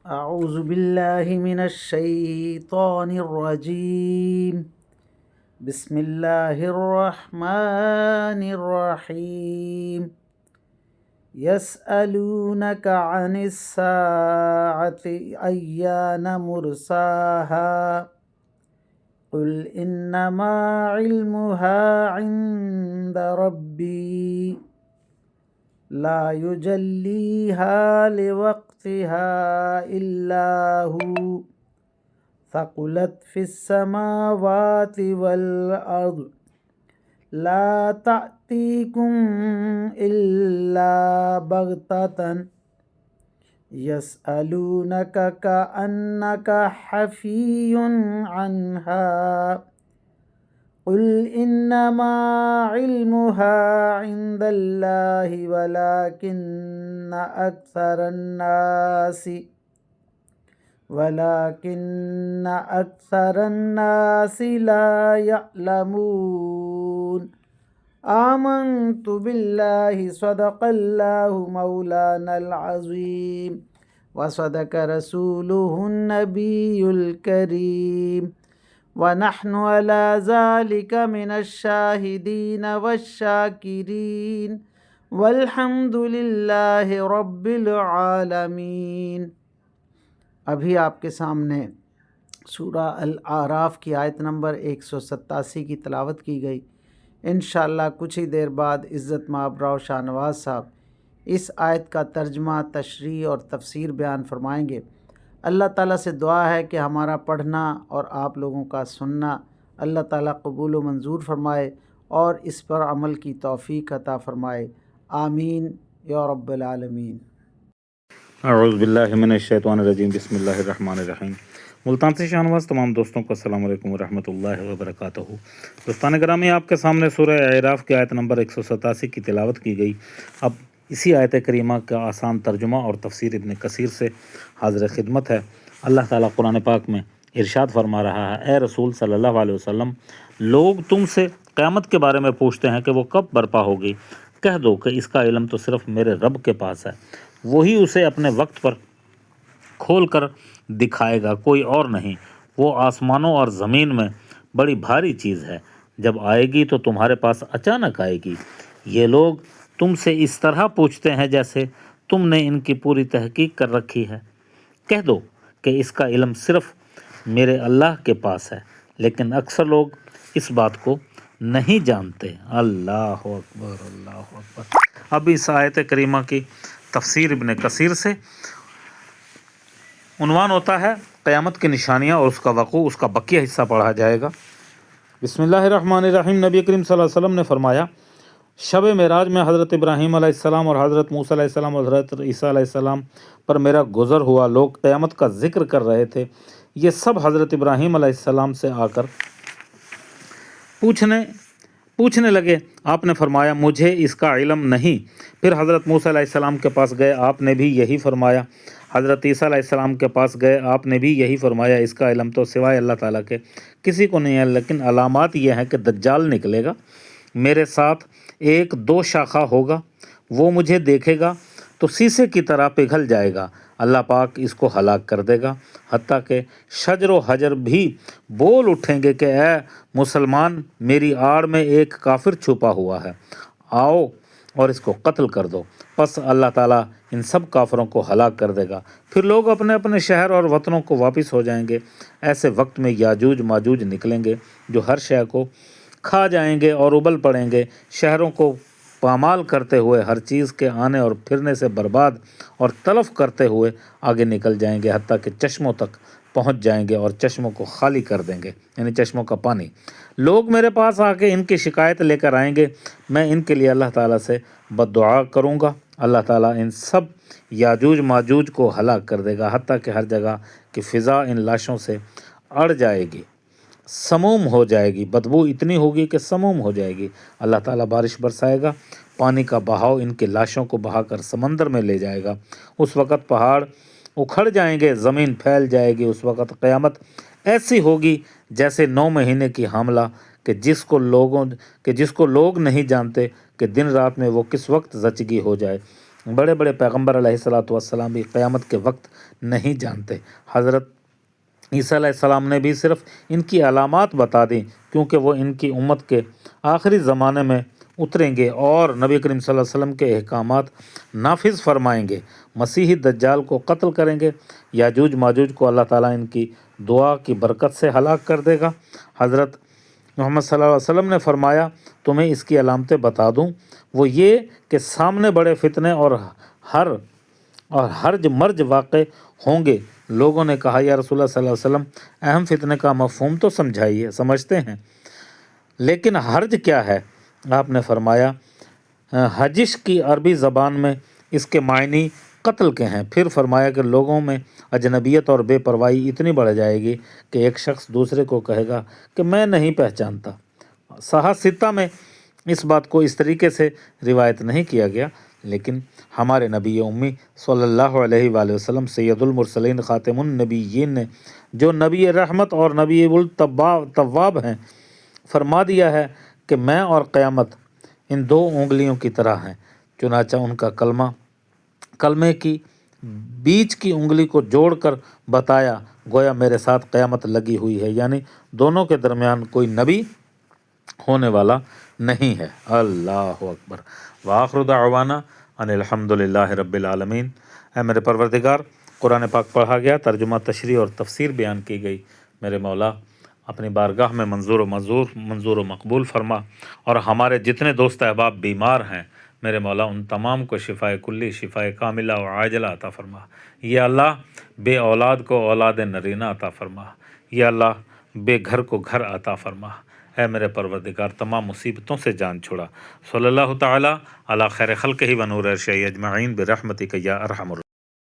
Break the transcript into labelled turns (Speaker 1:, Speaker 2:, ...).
Speaker 1: أعوذ بالله من الشيطان الرجيم. بسم الله الرحمن الرحيم. يسألونك عن الساعة أيان مرساها قل إنما علمها عند ربي لا يجليها لوقتها إلا هو ثقلت في السماوات والأرض لا تأتيكم إلا بغتة يسألونك كأنك حفي عنها قل إنما علمها عند الله ولكن أكثر الناس لا يعلمون. آمنت بالله صدق الله مولانا العظيم وصدق رسوله النبي الكريم ونحن على ذلك من الشاهدين والشاكرين والحمد لله رب العالمین۔ ابھی آپ کے سامنے سورہ الاعراف کی آیت نمبر 187 کی تلاوت کی گئی۔ انشاءاللہ کچھ ہی دیر بعد عزت مآب راؤ شاہ نواز صاحب اس آیت کا ترجمہ، تشریح اور تفسیر بیان فرمائیں گے۔ اللہ تعالیٰ سے دعا ہے کہ ہمارا پڑھنا اور آپ لوگوں کا سننا اللہ تعالیٰ قبول و منظور فرمائے اور اس پر عمل کی توفیق عطا فرمائے، آمین یا رب العالمین۔
Speaker 2: اعوذ باللہ من الشیطان الرجیم، بسم اللہ الرحمن الرحیم۔ ملتان سے شاہ نواز تمام دوستوں کو السلام علیکم ورحمۃ اللہ وبرکاتہ۔ دوستان گرامی، آپ کے سامنے سورہ اعراف کی آیت نمبر 187 کی تلاوت کی گئی۔ اب اسی آیت کریمہ کا آسان ترجمہ اور تفسیر ابن کثیر سے حاضر خدمت ہے۔ اللہ تعالیٰ قرآن پاک میں ارشاد فرما رہا ہے، اے رسول صلی اللہ علیہ وسلم، لوگ تم سے قیامت کے بارے میں پوچھتے ہیں کہ وہ کب برپا ہوگی۔ کہہ دو کہ اس کا علم تو صرف میرے رب کے پاس ہے، وہی اسے اپنے وقت پر کھول کر دکھائے گا، کوئی اور نہیں۔ وہ آسمانوں اور زمین میں بڑی بھاری چیز ہے، جب آئے گی تو تمہارے پاس اچانک آئے گی۔ یہ لوگ تم سے اس طرح پوچھتے ہیں جیسے تم نے ان کی پوری تحقیق کر رکھی ہے۔ کہہ دو کہ اس کا علم صرف میرے اللہ کے پاس ہے، لیکن اکثر لوگ اس بات کو نہیں جانتے۔ اللہ اکبر، اللہ اکبر۔ اب اس آیت کریمہ کی تفسیر ابن کثیر سے عنوان ہوتا ہے قیامت کی نشانیاں اور اس کا وقوع۔ اس کا بقیہ حصہ پڑھا جائے گا۔ بسم اللہ الرحمن الرحیم۔ نبی کریم صلی اللہ علیہ وسلم نے فرمایا، شب معراج میں حضرت ابراہیم علیہ السلام اور حضرت موسیٰ علیہ السلام اور حضرت عیسیٰ علیہ السلام پر میرا گزر ہوا۔ لوگ قیامت کا ذکر کر رہے تھے۔ یہ سب حضرت ابراہیم علیہ السلام سے آ کر پوچھنے لگے۔ آپ نے فرمایا، مجھے اس کا علم نہیں۔ پھر حضرت موسیٰ علیہ السلام کے پاس گئے، آپ نے بھی یہی فرمایا۔ حضرت عیسیٰ علیہ السلام کے پاس گئے، آپ نے بھی یہی فرمایا۔ اس کا علم تو سوائے اللہ تعالیٰ کے کسی کو نہیں ہے، لیکن علامات یہ ہیں کہ دجال نکلے گا، میرے ساتھ ایک دو شاخہ ہوگا، وہ مجھے دیکھے گا تو سیسے کی طرح پگھل جائے گا، اللہ پاک اس کو ہلاک کر دے گا، حتیٰ کہ شجر و حجر بھی بول اٹھیں گے کہ اے مسلمان، میری آڑ میں ایک کافر چھپا ہوا ہے، آؤ اور اس کو قتل کر دو۔ پس اللہ تعالیٰ ان سب کافروں کو ہلاک کر دے گا، پھر لوگ اپنے اپنے شہر اور وطنوں کو واپس ہو جائیں گے۔ ایسے وقت میں یاجوج ماجوج نکلیں گے جو ہر شے کو کھا جائیں گے اور ابل پڑیں گے، شہروں کو پامال کرتے ہوئے، ہر چیز کے آنے اور پھرنے سے برباد اور تلف کرتے ہوئے آگے نکل جائیں گے، حتیٰ کہ چشموں تک پہنچ جائیں گے اور چشموں کو خالی کر دیں گے، یعنی چشموں کا پانی۔ لوگ میرے پاس آ کے ان کی شکایت لے کر آئیں گے، میں ان کے لیے اللہ تعالیٰ سے بد دعا کروں گا، اللہ تعالیٰ ان سب یاجوج ماجوج کو ہلاک کر دے گا، حتیٰ کہ ہر جگہ کی فضا ان لاشوں سے اڑ جائے گی، سموم ہو جائے گی، بدبو اتنی ہوگی کہ سموم ہو جائے گی۔ اللہ تعالیٰ بارش برسائے گا، پانی کا بہاؤ ان کی لاشوں کو بہا کر سمندر میں لے جائے گا۔ اس وقت پہاڑ اکھڑ جائیں گے، زمین پھیل جائے گی۔ اس وقت قیامت ایسی ہوگی جیسے 9 مہینے کی حاملہ کہ جس کو لوگ نہیں جانتے کہ دن رات میں وہ کس وقت زچگی ہو جائے۔ بڑے بڑے پیغمبر علیہ الصلوۃ والسلام بھی قیامت کے وقت نہیں جانتے۔ حضرت عیسیٰ علیہ السلام نے بھی صرف ان کی علامات بتا دیں، کیونکہ وہ ان کی امت کے آخری زمانے میں اتریں گے اور نبی کریم صلی اللہ علیہ وسلم کے احکامات نافذ فرمائیں گے۔ مسیحی دجال کو قتل کریں گے، یاجوج ماجوج کو اللہ تعالیٰ ان کی دعا کی برکت سے ہلاک کر دے گا۔ حضرت محمد صلی اللہ علیہ وسلم نے فرمایا، تمہیں اس کی علامتیں بتا دوں، وہ یہ کہ سامنے بڑے فتنے اور ہرج مرج واقع ہوں گے۔ لوگوں نے کہا، یا رسول اللہ صلی اللہ علیہ وسلم، اہم فتنے کا مفہوم تو سمجھتے ہیں، لیکن حرج کیا ہے؟ آپ نے فرمایا، حجش کی عربی زبان میں اس کے معنی قتل کے ہیں۔ پھر فرمایا کہ لوگوں میں اجنبیت اور بے پرواہی اتنی بڑھ جائے گی کہ ایک شخص دوسرے کو کہے گا کہ میں نہیں پہچانتا۔ صحاح ستہ میں اس بات کو اس طریقے سے روایت نہیں کیا گیا، لیکن ہمارے نبی امی صلی اللہ علیہ وآلہ وسلم سید المرسلین خاتم النبیین نے، جو نبی رحمت اور نبی الطواب ہیں، فرما دیا ہے کہ میں اور قیامت ان دو انگلیوں کی طرح ہیں۔ چنانچہ ان کا کلمے کی بیچ کی انگلی کو جوڑ کر بتایا، گویا میرے ساتھ قیامت لگی ہوئی ہے، یعنی دونوں کے درمیان کوئی نبی ہونے والا نہیں ہے۔ اللہ اکبر۔ وآخر دعوانا ان الحمد للہ رب العالمین۔ اے میرے پروردگار، قرآن پاک پڑھا گیا، ترجمہ، تشریح اور تفسیر بیان کی گئی۔ میرے مولا، اپنی بارگاہ میں منظور و مقبول فرما، اور ہمارے جتنے دوست احباب بیمار ہیں، میرے مولا ان تمام کو شفائے کلی، شفائے کاملہ و عاجلہ عطا فرما۔ یا اللہ، بے اولاد کو اولاد نرینہ عطا فرما۔ یا اللہ، بے گھر کو گھر عطا فرما۔ اے میرے پروردگار، تمام مصیبتوں سے جان چھڑا۔ صلی اللہ تعالی علی خیر خلقہ و نور عرشہ اجمعین برحمتک یا ارحم الراحمین۔